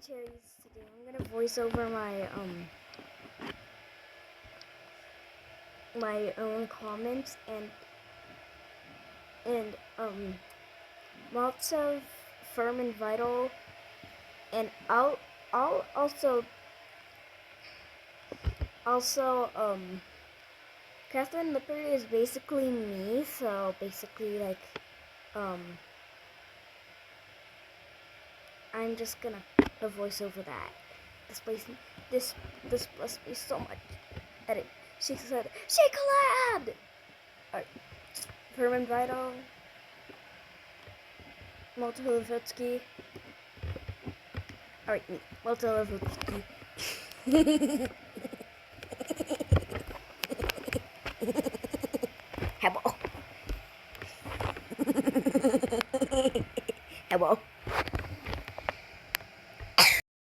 Cherries. Today I'm gonna voice over my own comments and lots of firm and vital, and I'll also Catherine Lippert is basically me, so basically like I'm just gonna voice over that. This must be so much. Edit. She said she collabed. Alright. Herman Vital. Malta Levitsky. Alright, me. Malta Levitsky.